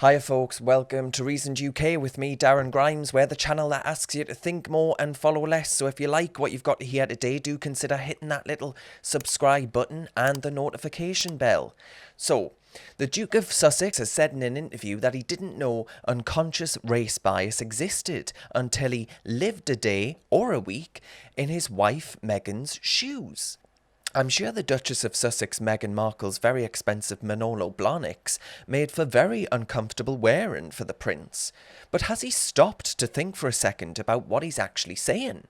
Hiya folks, welcome to Reasoned UK with me, Darren Grimes. We're the channel that asks you to think more and follow less. So if you like what you've got to hear today, do consider hitting that little subscribe button and the notification bell. So, the Duke of Sussex has said in an interview that he didn't know unconscious race bias existed until he lived a day or a week in his wife Meghan's shoes. I'm sure the Duchess of Sussex, Meghan Markle's very expensive Manolo Blahniks made for very uncomfortable wearing for the prince. But has he stopped to think for a second about what he's actually saying?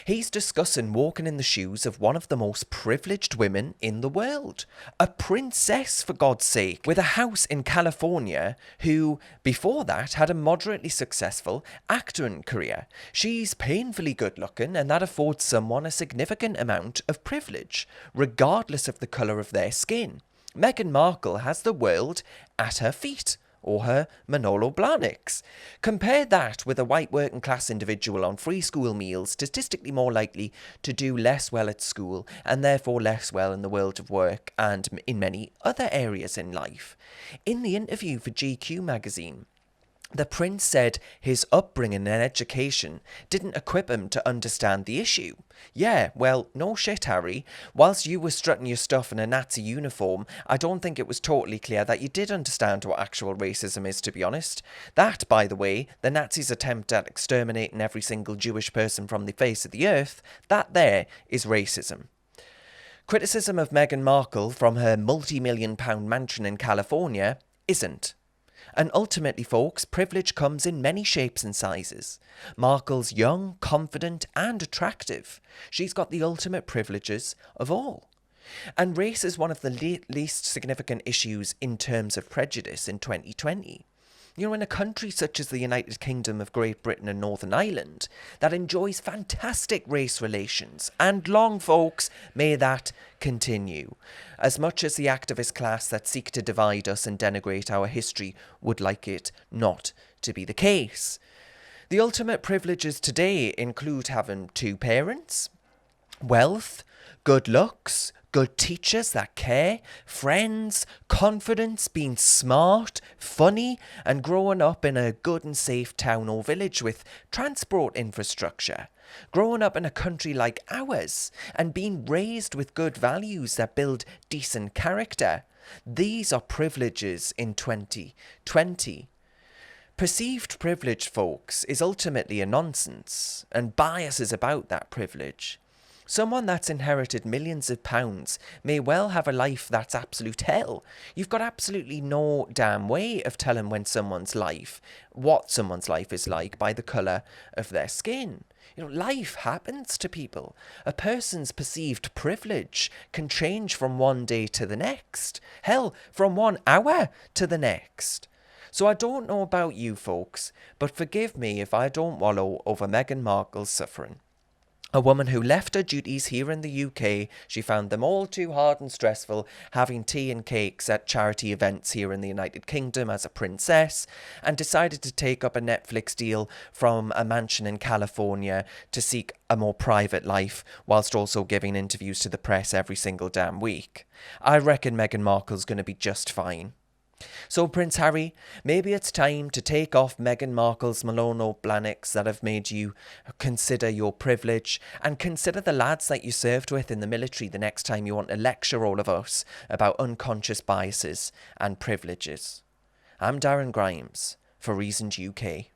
He's discussing walking in the shoes of one of the most privileged women in the world. A princess, for God's sake, with a house in California, who, before that, had a moderately successful acting career. She's painfully good looking, and that affords someone a significant amount of privilege, regardless of the colour of their skin. Meghan Markle has the world at her feet. Or her Manolo Blahniks. Compare that with a white working class individual on free school meals, statistically more likely to do less well at school and therefore less well in the world of work and in many other areas in life. In the interview for GQ magazine, the prince said his upbringing and education didn't equip him to understand the issue. Yeah, well, no shit, Harry. Whilst you were strutting your stuff in a Nazi uniform, I don't think it was totally clear that you did understand what actual racism is, to be honest. That, by the way, the Nazis' attempt at exterminating every single Jewish person from the face of the earth, that there is racism. Criticism of Meghan Markle from her multi-million-pound mansion in California isn't. And ultimately, folks, privilege comes in many shapes and sizes. Markle's young, confident, and attractive. She's got the ultimate privileges of all. And race is one of the least significant issues in terms of prejudice in 2020. You know, in a country such as the United Kingdom of Great Britain and Northern Ireland, that enjoys fantastic race relations, and long, folks, may that continue. As much as the activist class that seek to divide us and denigrate our history would like it not to be the case. The ultimate privileges today include having two parents, wealth, good looks, good teachers that care, friends, confidence, being smart, funny, and growing up in a good and safe town or village with transport infrastructure. Growing up in a country like ours and being raised with good values that build decent character. These are privileges in 2020. Perceived privilege, folks, is ultimately a nonsense, and bias is about that privilege. Someone that's inherited millions of pounds may well have a life that's absolute hell. You've got absolutely no damn way of telling what someone's life is like by the colour of their skin. You know, life happens to people. A person's perceived privilege can change from one day to the next. Hell, from 1 hour to the next. So I don't know about you folks, but forgive me if I don't wallow over Meghan Markle's suffering. A woman who left her duties here in the UK, she found them all too hard and stressful, having tea and cakes at charity events here in the United Kingdom as a princess, and decided to take up a Netflix deal from a mansion in California to seek a more private life, whilst also giving interviews to the press every single damn week. I reckon Meghan Markle's going to be just fine. So, Prince Harry, maybe it's time to take off Meghan Markle's Manolo Blahniks that have made you consider your privilege and consider the lads that you served with in the military the next time you want to lecture all of us about unconscious biases and privileges. I'm Darren Grimes for Reasoned UK.